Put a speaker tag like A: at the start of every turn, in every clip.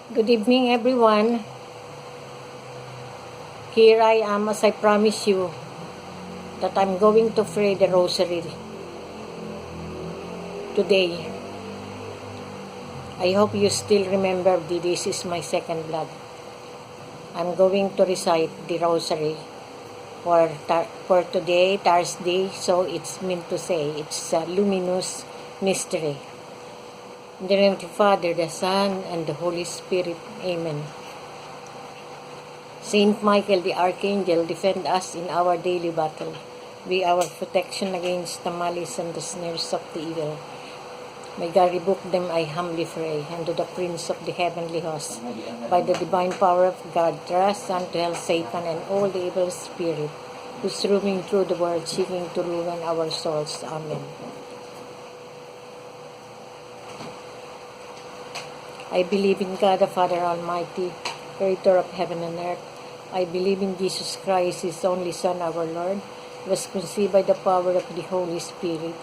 A: Good evening, everyone. Here I am as I promise you that I'm going to pray the rosary today. I hope you still remember that this is my second blood. I'm going to recite the rosary for today, Thursday, so it's meant to say it's a luminous mystery. In the name of the Father, the Son, and the Holy Spirit. Amen. Saint Michael the Archangel, defend us in our daily battle. Be our protection against the malice and the snares of the evil. May God rebuke them, I humbly pray, and to the Prince of the heavenly host, by the divine power of God, thrust unto hell Satan and all the evil spirit, who's roaming through the world seeking to ruin our souls. Amen. I believe in God the Father Almighty, creator of heaven and earth. I believe in Jesus Christ, his only Son, our Lord, who was conceived by the power of the Holy Spirit,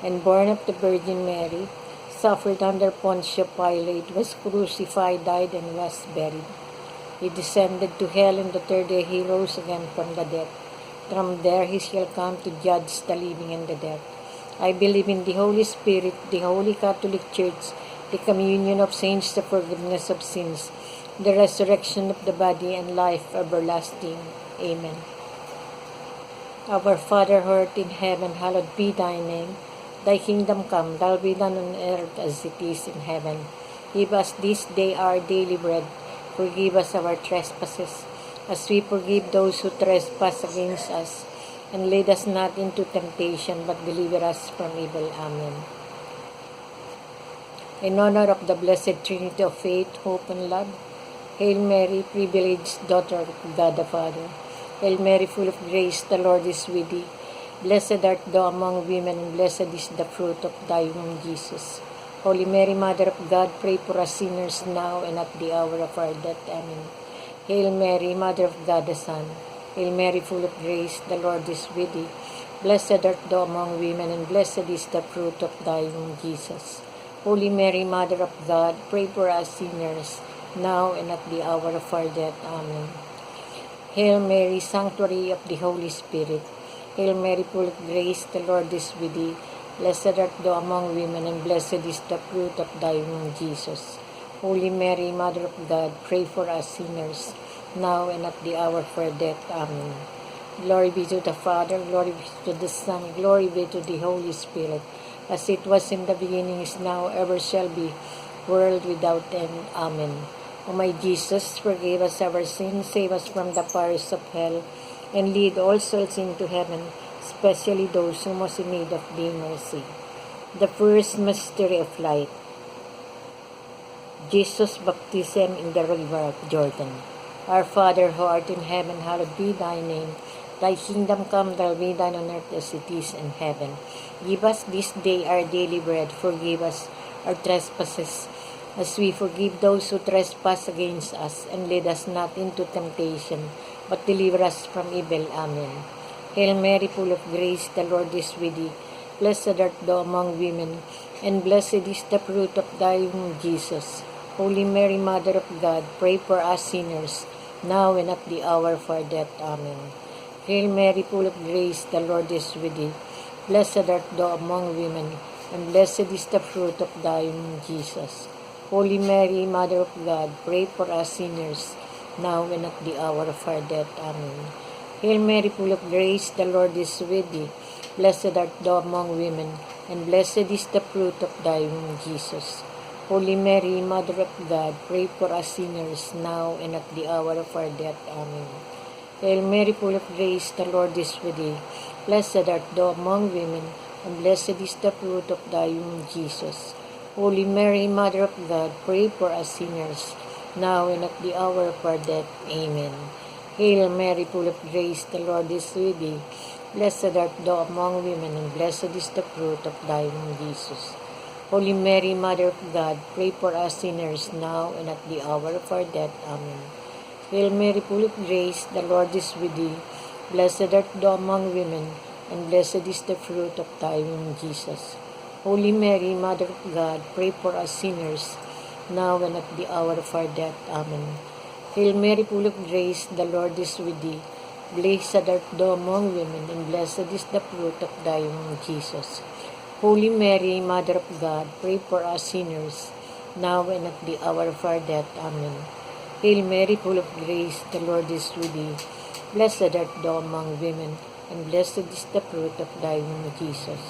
A: and born of the Virgin Mary, suffered under Pontius Pilate, was crucified, died, and was buried. He descended to hell, and the third day he rose again from the dead. From there he shall come to judge the living and the dead. I believe in the Holy Spirit, the Holy Catholic Church, the communion of saints, the forgiveness of sins, the resurrection of the body, and life everlasting. Amen. Our Father who art in heaven, hallowed be thy name. Thy kingdom come, thy will be done on earth as it is in heaven. Give us this day our daily bread. Forgive us our trespasses, as we forgive those who trespass against us. And lead us not into temptation, but deliver us from evil. Amen. In honor of the blessed Trinity of faith, hope, and love, Hail Mary, privileged daughter of God the Father. Hail Mary, full of grace, the Lord is with thee. Blessed art thou among women, and blessed is the fruit of thy womb, Jesus. Holy Mary, Mother of God, pray for us sinners now and at the hour of our death. Amen. Hail Mary, Mother of God the Son. Hail Mary, full of grace, the Lord is with thee. Blessed art thou among women, and blessed is the fruit of thy womb, Jesus. Holy Mary, Mother of God, pray for us sinners, now and at the hour of our death. Amen. Hail Mary, Sanctuary of the Holy Spirit. Hail Mary, full of grace, the Lord is with thee. Blessed art thou among women, and blessed is the fruit of thy womb, Jesus. Holy Mary, Mother of God, pray for us sinners, now and at the hour of our death. Amen. Glory be to the Father, glory be to the Son, glory be to the Holy Spirit, as it was in the beginning, is now, ever shall be, world without end. Amen. O my Jesus, forgive us our sins, save us from the fires of hell, and lead all souls into heaven, especially those who most in need of thy mercy. The first mystery of light, Jesus' baptism in the river of Jordan. Our Father who art in heaven, hallowed be thy name. Thy kingdom come, thy will be done on earth as it is in heaven. Give us this day our daily bread. Forgive us our trespasses, as we forgive those who trespass against us. And lead us not into temptation, but deliver us from evil. Amen. Hail Mary, full of grace, the Lord is with thee. Blessed art thou among women, and blessed is the fruit of thy womb, Jesus. Holy Mary, Mother of God, pray for us sinners, now and at the hour of our death. Amen. Hail Mary, full of grace, the Lord is with thee. Blessed art thou among women, and blessed is the fruit of thy womb, Jesus. Holy Mary, Mother of God, pray for us sinners, now and at the hour of our death. Amen. Hail Mary, full of grace, the Lord is with thee. Blessed art thou among women, and blessed is the fruit of thy womb, Jesus. Holy Mary, Mother of God, pray for us sinners, now and at the hour of our death. Amen. Hail Mary, full of grace, the Lord is with thee. Blessed art thou among women, and blessed is the fruit of thy womb, Jesus. Holy Mary, Mother of God, pray for us sinners, now and at the hour of our death. Amen. Hail Mary, full of grace, the Lord is with thee. Blessed art thou among women, and blessed is the fruit of thy womb, Jesus. Holy Mary, Mother of God, pray for us sinners, now and at the hour of our death. Amen. Hail Mary, full of grace, the Lord is with thee. Blessed art thou among women, and blessed is the fruit of thy womb, Jesus. Holy Mary, Mother of God, pray for us sinners, now and at the hour of our death. Amen. Hail Mary, full of grace, the Lord is with thee. Blessed art thou among women, and blessed is the fruit of thy womb, Jesus. Holy Mary, Mother of God, pray for us sinners, now and at the hour of our death. Amen. Hail Mary, full of grace, the Lord is with thee. Blessed art thou among women, and blessed is the fruit of thy womb, Jesus.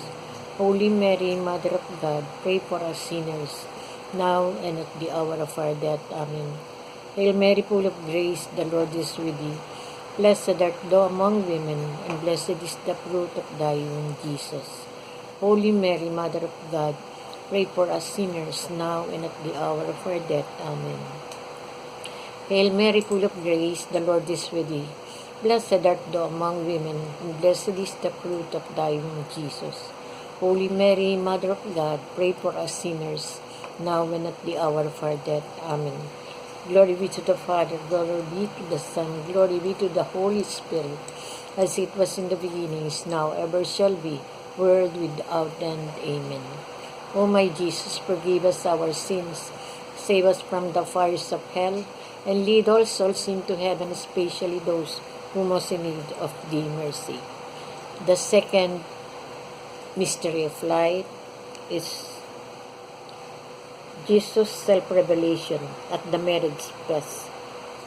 A: Holy Mary, Mother of God, pray for us sinners, now and at the hour of our death. Amen. Hail Mary, full of grace, the Lord is with thee. Blessed art thou among women, and blessed is the fruit of thy womb, Jesus. Holy Mary, Mother of God, pray for us sinners, now and at the hour of our death. Amen. Hail Mary, full of grace, the Lord is with thee. Blessed art thou among women, and blessed is the fruit of thy womb, Jesus. Holy Mary, Mother of God, pray for us sinners, now and at the hour of our death. Amen. Glory be to the Father, glory be to the Son, glory be to the Holy Spirit, as it was in the beginning, is now, ever shall be, world without end. Amen. O my Jesus, forgive us our sins, save us from the fires of hell, and lead all souls into heaven, especially those who most in need of thy mercy. The second mystery of light is Jesus' self-revelation at the marriage feast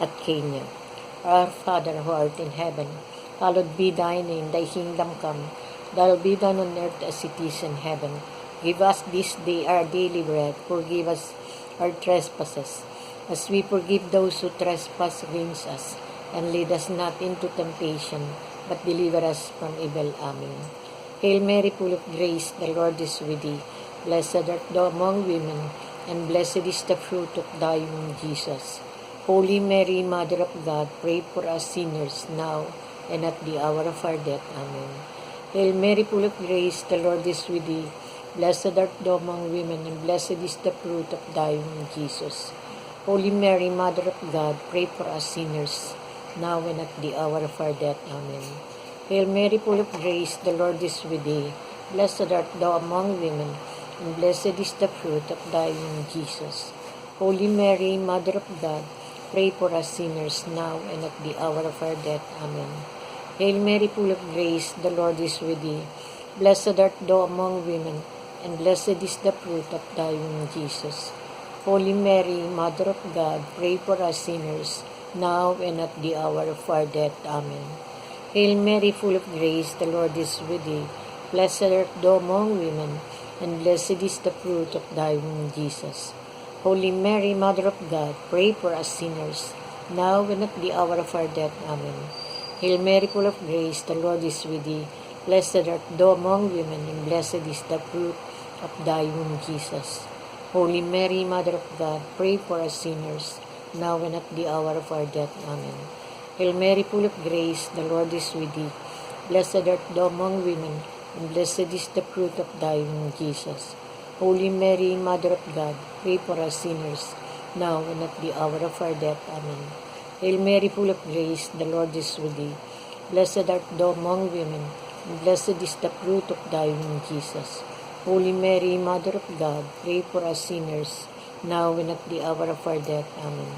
A: at Cana. Our Father who art in heaven, hallowed be thy name, thy kingdom come, thy will be done on earth as it is in heaven. Give us this day our daily bread, forgive us our trespasses, as we forgive those who trespass against us, and lead us not into temptation, but deliver us from evil. Amen. Hail Mary, full of grace, the Lord is with thee. Blessed art thou among women, and blessed is the fruit of thy womb, Jesus. Holy Mary, Mother of God, pray for us sinners, now and at the hour of our death. Amen. Hail Mary, full of grace, the Lord is with thee. Blessed art thou among women, and blessed is the fruit of thy womb, Jesus. Holy Mary, Mother of God, pray for us sinners, now and at the hour of our death. Amen. Hail Mary, full of grace, the Lord is with thee. Blessed art thou among women, and blessed is the fruit of thy womb, Jesus. Holy Mary, Mother of God, pray for us sinners, now and at the hour of our death. Amen. Hail Mary, full of grace, the Lord is with thee. Blessed art thou among women, and blessed is the fruit of thy womb, Jesus. Holy Mary, Mother of God, pray for us sinners, now and at the hour of our death. Amen. Hail Mary, full of grace, the Lord is with thee. Blessed art thou among women, and blessed is the fruit of thy womb, Jesus. Holy Mary, Mother of God, pray for us sinners, now and at the hour of our death. Amen. Hail Mary, full of grace, the Lord is with thee. Blessed art thou among women, and blessed is the fruit of thy womb, Jesus. Holy Mary, Mother of God, pray for us sinners, now and at the hour of our death. Amen. Hail Mary, full of grace, the Lord is with thee. Blessed art thou among women, and blessed is the fruit of thy womb, Jesus. Holy Mary, Mother of God, pray for us sinners, now and at the hour of our death. Amen. Hail Mary, full of grace, the Lord is with thee. Blessed art thou among women, and blessed is the fruit of thy womb, Jesus. Holy Mary, Mother of God, pray for us sinners, now and at the hour of our death. Amen.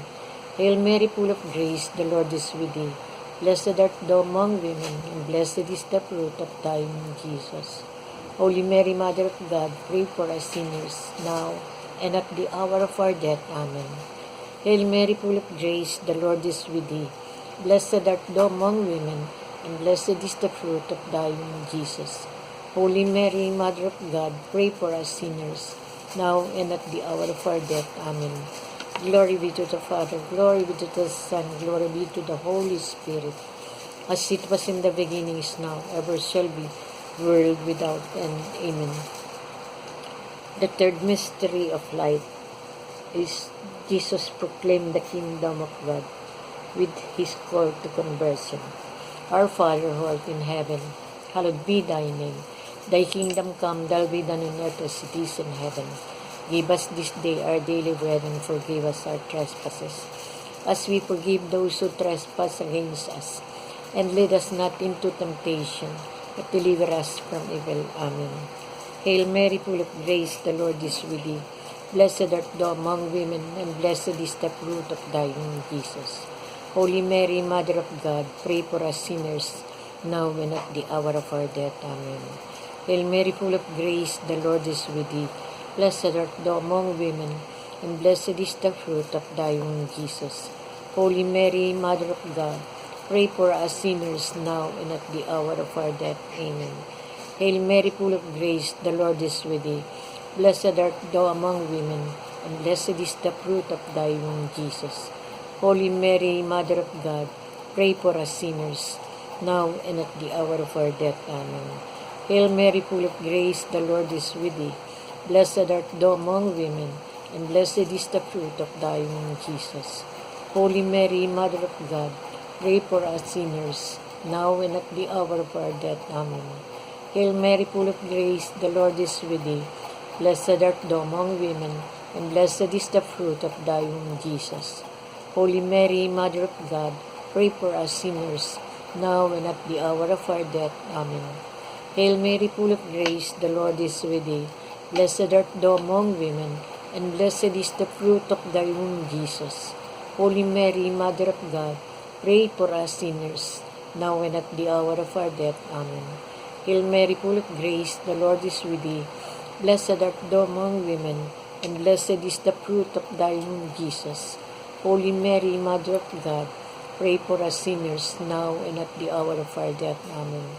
A: Hail Mary, full of grace, the Lord is with thee. Blessed art thou among women, and blessed is the fruit of thy womb, Jesus. Holy Mary, Mother of God, pray for us sinners, now and at the hour of our death. Amen. Hail Mary, full of grace, the Lord is with thee. Blessed art thou among women, and blessed is the fruit of thy womb, Jesus. Holy Mary, Mother of God, pray for us sinners, now and at the hour of our death. Amen. Glory be to the Father, glory be to the Son, glory be to the Holy Spirit, as it was in the beginning, is now, ever shall be, world without end. Amen. The third mystery of light is Jesus proclaimed the kingdom of God with his call to conversion. Our Father who art in heaven, hallowed be thy name. Thy kingdom come, thy will be done on earth as it is in heaven. Give us this day our daily bread, and forgive us our trespasses, as we forgive those who trespass against us. And lead us not into temptation, but deliver us from evil. Amen. Hail Mary, full of grace, the Lord is with thee. Blessed art thou among women, and blessed is the fruit of thy womb, Jesus. Holy Mary, Mother of God, pray for us sinners, now and at the hour of our death. Amen. Hail Mary, full of grace, the Lord is with thee. Blessed art thou among women, and blessed is the fruit of thy womb, Jesus. Holy Mary, Mother of God, pray for us sinners, now and at the hour of our death. Amen. Hail Mary, full of grace, the Lord is with thee. Blessed art thou among women, and blessed is the fruit of thy womb, Jesus. Holy Mary, Mother of God, pray for us sinners, now and at the hour of our death. Amen. Hail Mary, full of grace, the Lord is with thee. Blessed art thou among women, and blessed is the fruit of thy womb, Jesus. Holy Mary, Mother of God, pray for us sinners, now and at the hour of our death. Amen. Hail Mary, full of grace, the Lord is with thee. Blessed art thou among women, and blessed is the fruit of thy womb, Jesus. Holy Mary, Mother of God, pray for us sinners, now and at the hour of our death. Amen. Hail Mary, full of grace, the Lord is with thee. Blessed art thou among women, and blessed is the fruit of thy womb, Jesus. Holy Mary, Mother of God, pray for us sinners, now and at the hour of our death. Amen. Hail Mary, full of grace, the Lord is with thee. Blessed art thou among women, and blessed is the fruit of thy womb, Jesus. Holy Mary, Mother of God, pray for us sinners, now and at the hour of our death. Amen.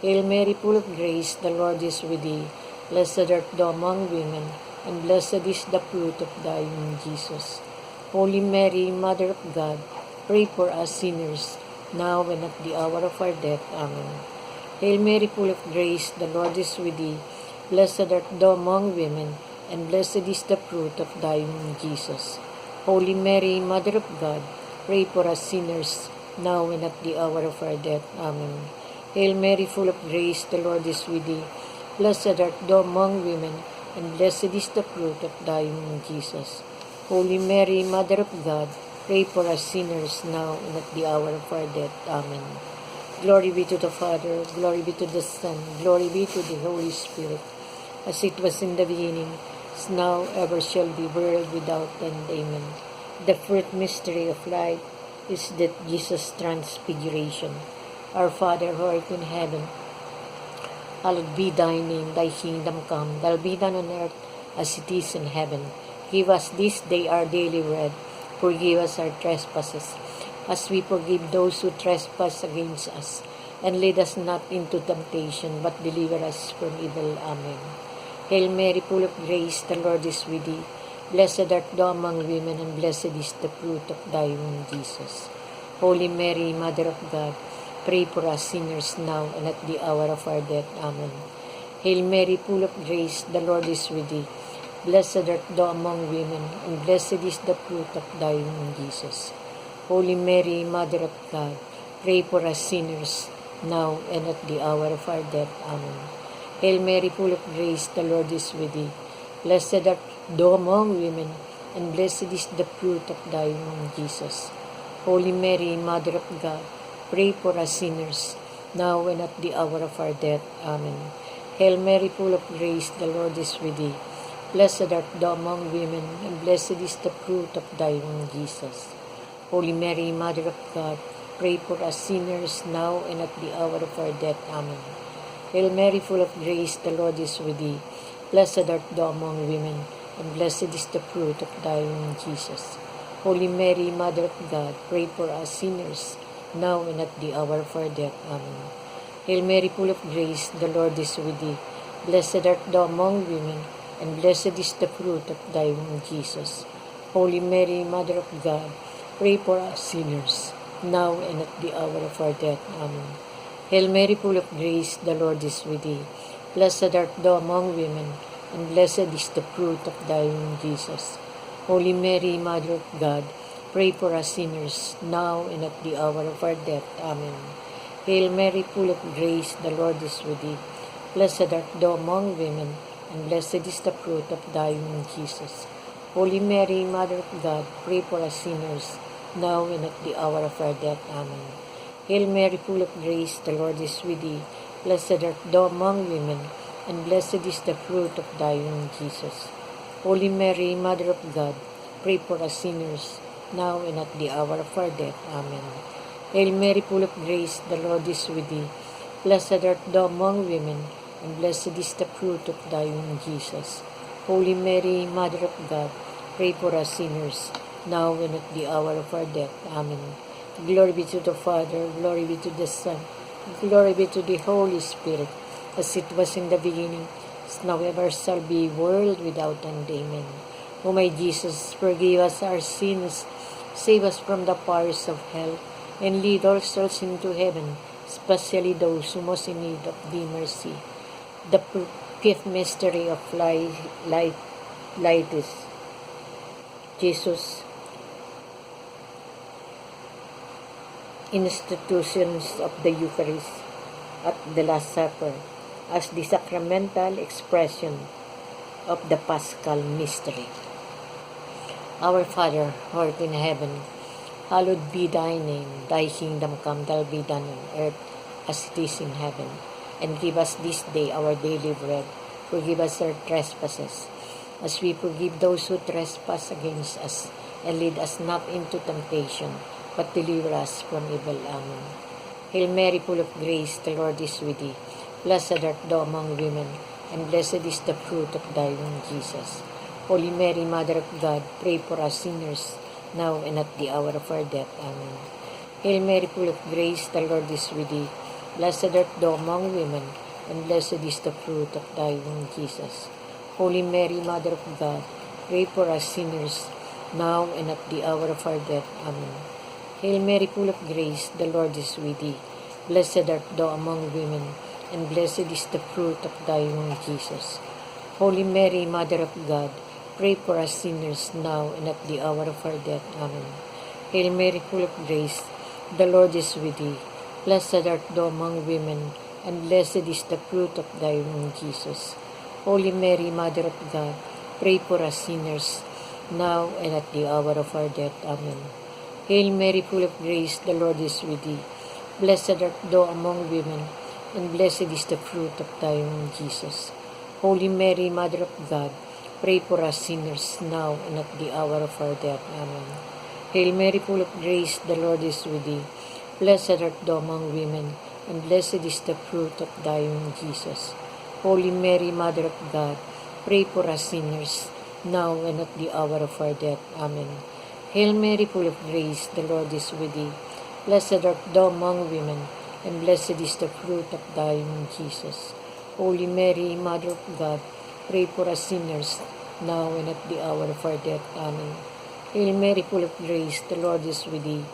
A: Hail Mary, full of grace, the Lord is with thee. Blessed art thou among women, and blessed is the fruit of thy womb, Jesus. Holy Mary, Mother of God, pray for us sinners, now and at the hour of our death. Amen. Hail Mary, full of grace, the Lord is with thee. Blessed art thou among women, and blessed is the fruit of thy womb, Jesus. Holy Mary, Mother of God, pray for us sinners, now and at the hour of our death. Amen. Hail Mary, full of grace, the Lord is with thee. Blessed art thou among women, and blessed is the fruit of thy womb, Jesus. Holy Mary, Mother of God, pray for us sinners, now and at the hour of our death. Amen. Glory be to the Father, glory be to the Son, glory be to the Holy Spirit, as it was in the beginning, is now, ever shall be, world without end. Amen. The fourth mystery of life is that Jesus' transfiguration. Our Father who art in heaven, hallowed be thy name, thy kingdom come, thy will be done on earth as it is in heaven. Give us this day our daily bread. Forgive us our trespasses, as we forgive those who trespass against us. And lead us not into temptation, but deliver us from evil. Amen. Hail Mary, full of grace, the Lord is with thee. Blessed art thou among women, and blessed is the fruit of thy womb, Jesus. Holy Mary, Mother of God, pray for us sinners, now and at the hour of our death. Amen. Hail Mary, full of grace, the Lord is with thee. Blessed art thou among women, and blessed is the fruit of thy womb, Jesus. Holy Mary, Mother of God, pray for us sinners, now and at the hour of our death. Amen. Hail Mary, full of grace, the Lord is with thee. Blessed art thou among women, and blessed is the fruit of thy womb, Jesus. Holy Mary, Mother of God, pray for us sinners, now and at the hour of our death. Amen. Hail Mary, full of grace, the Lord is with thee. Blessed art thou among women, and blessed is the fruit of thy womb, Jesus. Holy Mary, Mother of God, pray for us sinners, now and at the hour of our death. Amen. Hail Mary, full of grace, the Lord is with thee. Blessed art thou among women, and blessed is the fruit of thy womb, Jesus. Holy Mary, Mother of God, pray for us sinners, now and at the hour of our death. Amen. Hail Mary, full of grace, the Lord is with thee. Blessed art thou among women, and blessed is the fruit of thy womb, Jesus. Holy Mary, Mother of God, pray for us sinners, now and at the hour of our death. Amen. Hail Mary, full of grace, the Lord is with thee. Blessed art thou among women, and blessed is the fruit of thy womb, Jesus. Holy Mary, Mother of God, pray for us sinners, now and at the hour of our death. Amen. Hail Mary, full of grace, the Lord is with thee. Blessed art thou among women, and blessed is the fruit of thy womb, Jesus. Holy Mary, Mother of God, pray for us sinners, now and at the hour of our death. Amen. Hail Mary, full of grace, the Lord is with thee. Blessed art thou among women, and blessed is the fruit of thy womb, Jesus. Holy Mary, Mother of God, pray for us sinners, now and at the hour of our death. Amen. Hail Mary, full of grace, the Lord is with thee. Blessed art thou among women, and blessed is the fruit of thy womb, Jesus. Holy Mary, Mother of God, pray for us sinners, now and at the hour of our death. Amen. Glory be to the Father, glory be to the Son, glory be to the Holy Spirit, as it was in the beginning, is now ever shall be, world without end. Amen. O my Jesus, forgive us our sins, save us from the powers of hell, and lead all souls into heaven, especially those who most in need of thee mercy. The fifth mystery of light is Jesus' institutions of the Eucharist at the Last Supper as the sacramental expression of the Paschal mystery. Our Father, who art in heaven, hallowed be thy name. Thy kingdom come, thy will be done on earth as it is in heaven. And give us this day our daily bread. Forgive us our trespasses, as we forgive those who trespass against us. And lead us not into temptation, but deliver us from evil. Amen. Hail Mary, full of grace, the Lord is with thee. Blessed art thou among women, and blessed is the fruit of thy womb, Jesus. Holy Mary, Mother of God, pray for us sinners, now and at the hour of our death. Amen. Hail Mary, full of grace, the Lord is with thee. Blessed art thou among women, and blessed is the fruit of thy womb, Jesus. Holy Mary, Mother of God, pray for us sinners, now and at the hour of our death. Amen. Hail Mary, full of grace, the Lord is with thee. Blessed art thou among women, and blessed is the fruit of thy womb, Jesus. Holy Mary, Mother of God, pray for us sinners, now and at the hour of our death. Amen. Hail Mary, full of grace, the Lord is with thee. Blessed art thou among women, and blessed is the fruit of thy womb, Jesus. Holy Mary, Mother of God, pray for us sinners, now and at the hour of our death. Amen. Hail Mary, full of grace, the Lord is with thee. Blessed art thou among women, and blessed is the fruit of thy womb, Jesus. Holy Mary, Mother of God, pray for us sinners, now and at the hour of our death. Amen. Hail Mary, full of grace, the Lord is with thee. Blessed art thou among women, and blessed is the fruit of thy womb, Jesus. Holy Mary, Mother of God, pray for us sinners, now and at the hour of our death. Amen. Hail Mary, full of grace, the Lord is with thee. Blessed art thou among women, and blessed is the fruit of thy womb, Jesus. Holy Mary, Mother of God, pray for us sinners, now and at the hour of our death. Amen. Hail Mary, full of grace, the Lord is with thee.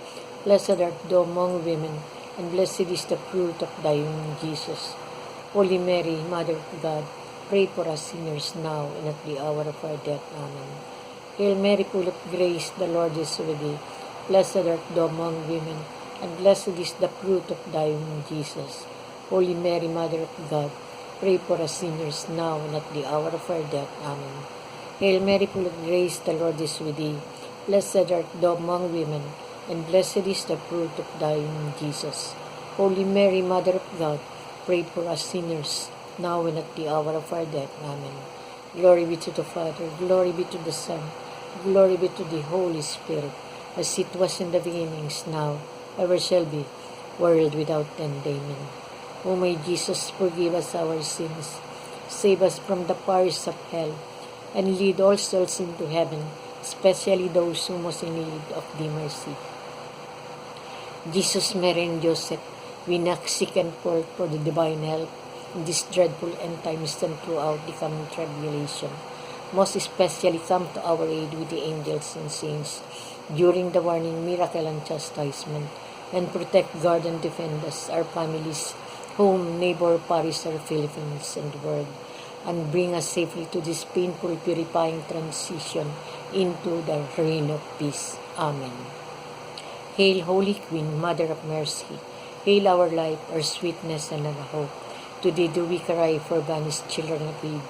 A: Blessed art thou among women, and blessed is the fruit of thy womb, Jesus. Holy Mary, Mother of God, pray for us sinners, now and at the hour of our death. Amen. Hail Mary, full of grace, the Lord is with thee. Blessed art thou among women, and blessed is the fruit of thy womb, Jesus. Holy Mary, Mother of God, pray for us sinners, now and at the hour of our death. Amen. Hail Mary, full of grace, the Lord is with thee. Blessed art thou among women, and blessed is the fruit of thy womb, Jesus. Holy Mary, Mother of God, pray for us sinners, now and at the hour of our death. Amen. Glory be to the Father, glory be to the Son, glory be to the Holy Spirit, as it was in the beginning, is now, ever shall be, world without end. Amen. O my Jesus, forgive us our sins, save us from the powers of hell, and lead all souls into heaven, especially those who most in need of thy mercy. Jesus, Mary, and Joseph, we knock, seek, and call for the divine help in this dreadful end times and throughout the coming tribulation. Most especially come to our aid with the angels and saints during the warning, miracle, and chastisement, and protect, guard, and defend us, our families, home, neighbor, parish, our Philippines, and world, and bring us safely to this painful, purifying transition into the reign of peace. Amen. Hail, Holy Queen, Mother of Mercy. Hail our life, our sweetness, and our hope. Today do we cry for banished children of Eve.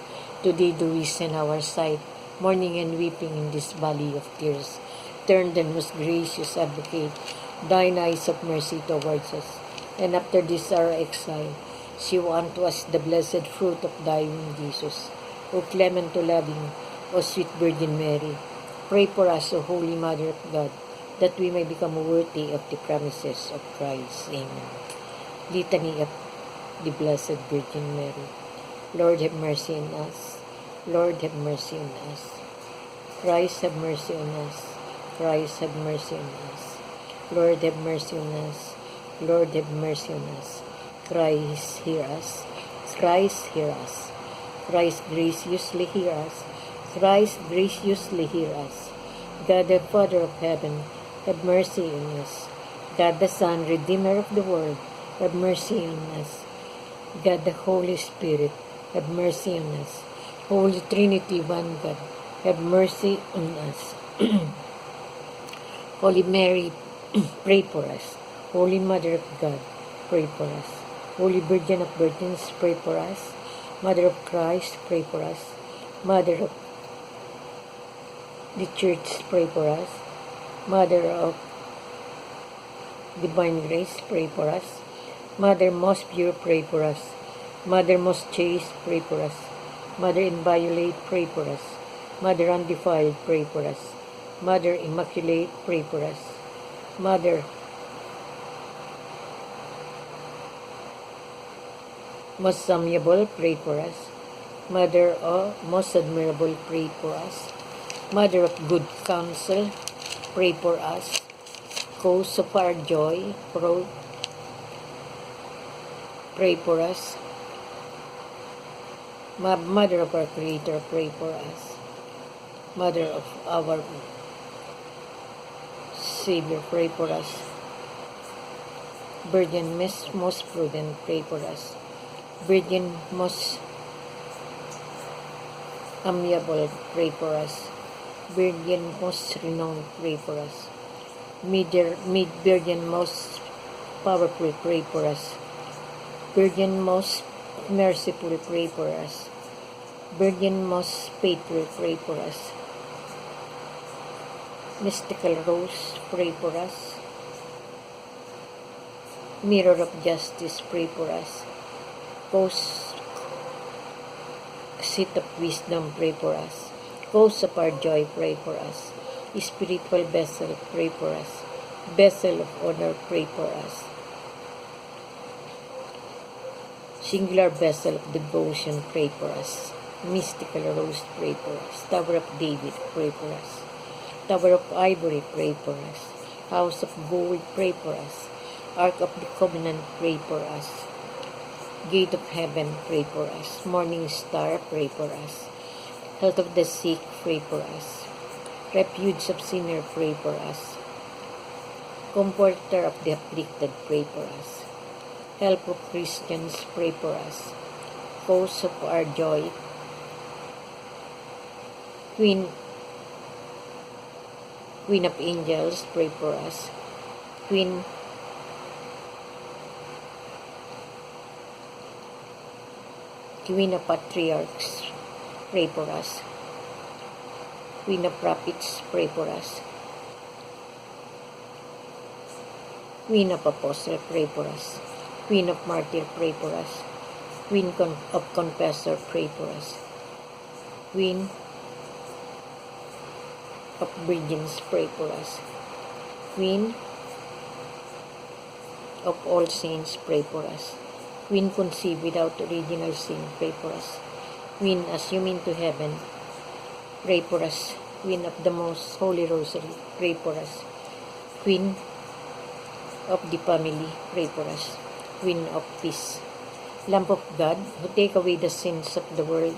A: Today do we send our sight, mourning and weeping in this valley of tears. Turn then, most gracious Advocate, thine eyes of mercy towards us, and after this our exile, shew unto us the blessed fruit of thy womb, Jesus. O clement, O loving, O sweet Virgin Mary, pray for us, O Holy Mother of God, that we may become worthy of the promises of Christ. Amen. Litany of the Blessed Virgin Mary. Lord, have mercy on us. Lord, have mercy on us. Christ, have mercy on us. Christ, have mercy on us. Lord, have mercy on us. Lord, have mercy on us. Christ, hear us. Christ, hear us. Christ, graciously hear us. Christ, graciously hear us. God, the Father of heaven, have mercy on us. God, the Son, Redeemer of the world, have mercy on us. God, the Holy Spirit, have mercy on us. Holy Trinity, one God, have mercy on us. Holy Mary, pray for us. Holy Mother of God, pray for us. Holy Virgin of Virgins, pray for us. Mother of Christ, pray for us. Mother of the Church, pray for us. Mother of Divine Grace, pray for us. Mother most pure, pray for us. Mother most chaste, pray for us. Mother inviolate, pray for us. Mother undefiled, pray for us. Mother immaculate, pray for us. Mother most amiable, pray for us. Mother most admirable, pray for us. Mother of good counsel, pray for us. Cause of our joy, pray for us. Mother of our Creator, pray for us. Mother of our Savior, pray for us. Virgin most prudent, pray for us. Virgin most amiable, pray for us. Virgin most renowned, pray for us. Virgin most powerful, pray for us. Virgin most merciful, pray for us. Virgin most faithful, pray for us. Mystical Rose, pray for us. Mirror of Justice, pray for us. Cause Seat of Wisdom, pray for us. Cause of our joy, pray for us. Spiritual Vessel, pray for us. Vessel of Honor, pray for us. Singular Vessel of Devotion, pray for us. Mystical Rose, pray for us. Tower of David, pray for us. Tower of Ivory, pray for us. House of Gold, pray for us. Ark of the Covenant, pray for us. Gate of Heaven, pray for us. Morning Star, pray for us. Health of the Sick, pray for us. Refuge of Sinner, pray for us. Comforter of the Afflicted, pray for us. Help of Christians, pray for us. Cause of our joy, Queen of Angels, pray for us. Queen of Patriarchs, pray for us. Queen of Prophets, pray for us. Queen of Apostles, pray for us. Queen of Martyr, pray for us. Queen of Confessor, pray for us. Queen of Virgins, pray for us. Queen of All Saints, pray for us. Queen conceived without original sin, pray for us. Queen assumed to heaven, pray for us. Queen of the Most Holy Rosary, pray for us. Queen of the Family, pray for us. Queen of Peace. Lamb of God, who take away the sins of the world,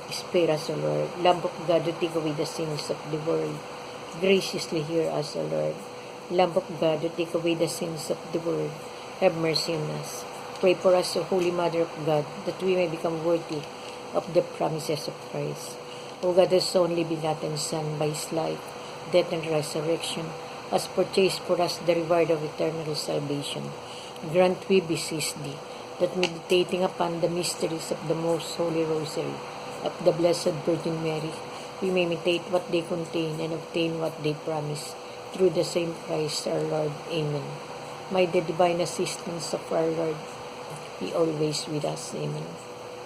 A: spare us, O Lord. Lamb of God, who take away the sins of the world, graciously hear us, O Lord. Lamb of God, who take away the sins of the world, have mercy on us. Pray for us, O Holy Mother of God, that we may become worthy of the promises of Christ. O God, His only begotten Son, by His life, death, and resurrection, has purchased for us the reward of eternal salvation. Grant, we beseech Thee, that meditating upon the mysteries of the Most Holy Rosary of the Blessed Virgin Mary, we may imitate what they contain and obtain what they promise, through the same Christ our Lord. Amen. May the divine assistance of our Lord be always with us. Amen.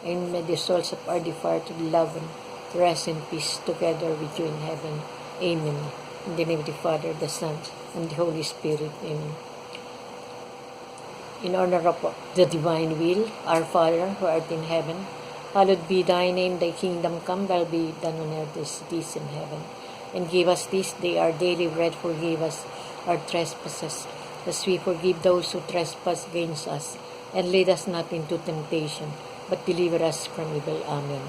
A: And may the souls of our departed loved rest in peace together with you in heaven. Amen. In the name of the Father, the Son, and the Holy Spirit. Amen. In honor of the divine will, our Father who art in heaven, hallowed be thy name, thy kingdom come, thy will be done on earth as it is in heaven. And give us this day our daily bread, forgive us our trespasses, as we forgive those who trespass against us. And lead us not into temptation, but deliver us from evil. Amen.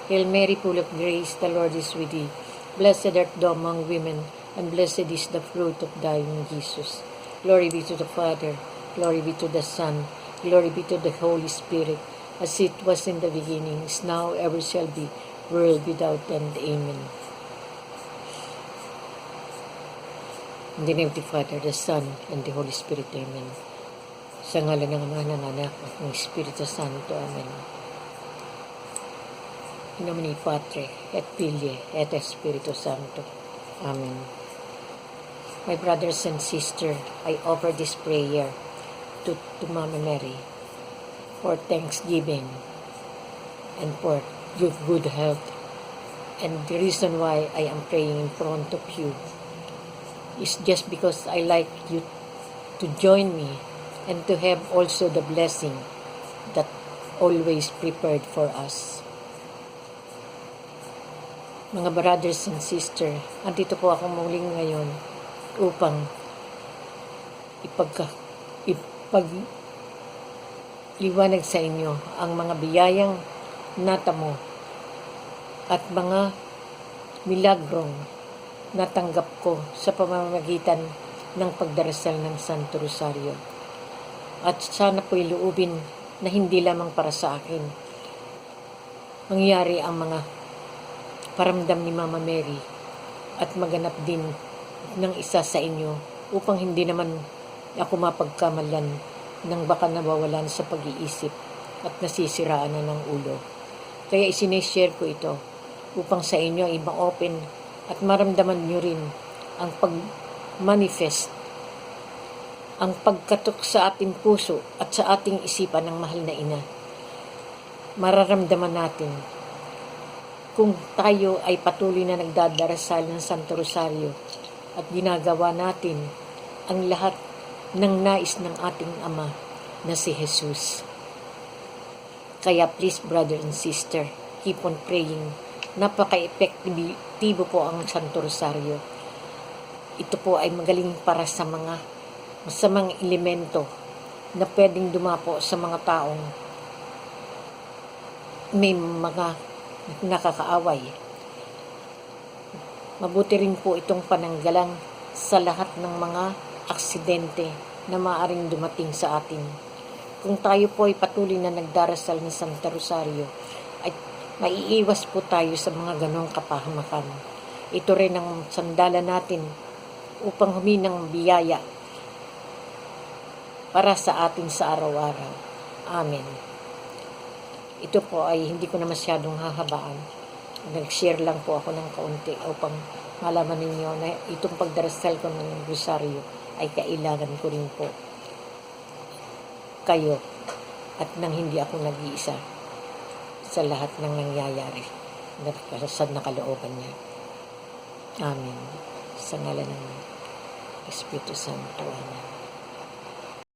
A: Hail Mary, full of grace, the Lord is with thee. Blessed art thou among women, and blessed is the fruit of thy womb, Jesus. Glory be to the Father, glory be to the Son, glory be to the Holy Spirit, as it was in the beginning, is now, ever shall be, world without end. Amen. In the name of the Father, the Son, and the Holy Spirit. Amen. Sa ngalan ng Ama, ng Anak, at ng Espiritu Santo. Amen. In nomine Patri, et Filii, et Spiritus Sancto. Amen. My brothers and sisters, I offer this prayer to Mama Mary for thanksgiving and for your good health. And the reason why I am praying in front of you is just because I like you to join me and to have also the blessing that always prepared for us. Mga brothers and sisters, andito po ako muling ngayon upang ipagliwanag sa inyo ang mga biyayang natamo at mga milagrong natanggap ko sa pamamagitan ng pagdarasal ng Santo Rosario. At sana po'y loobin na hindi lamang para sa akin mangyari ang mga paramdam ni Mama Mary at maganap din ng isa sa inyo upang hindi naman ako mapagkamalan ng baka nawawalan sa pag-iisip at nasisiraan na ng ulo. Kaya isineshare ko ito upang sa inyo ay ma-open at maramdaman nyo rin ang pag-manifest, ang pagkatok sa ating puso at sa ating isipan ng mahal na ina. Mararamdaman natin kung tayo ay patuloy na nagdadarasal ng Santo Rosario at ginagawa natin ang lahat ng nais ng ating Ama na si Jesus. Kaya please, brother and sister, keep on praying. Napaka-epektibo po ang Santo Rosario. Ito po ay magaling para sa mga masamang elemento na pwedeng dumapo sa mga taong may mga nakakaaway. Mabuti rin po itong pananggalang sa lahat ng mga aksidente na maaaring dumating sa atin. Kung tayo po ay patuloy na nagdarasal ng Santo Rosario, ay maiiwas po tayo sa mga ganong kapahamakan. Ito rin ang sandalan natin upang huminang biyaya para sa atin sa araw-araw. Amen. Ito po ay hindi ko na masyadong hahabaan. Nag-share lang po ako ng kaunti upang malaman ninyo na itong pagdarasal ko ng Rosario ay kailangan ko rin po kayo at nang hindi ako nag-iisa sa lahat ng nangyayari sa nakalooban niya. Amen. Sa ngalan ng Espiritu Santo. Amen.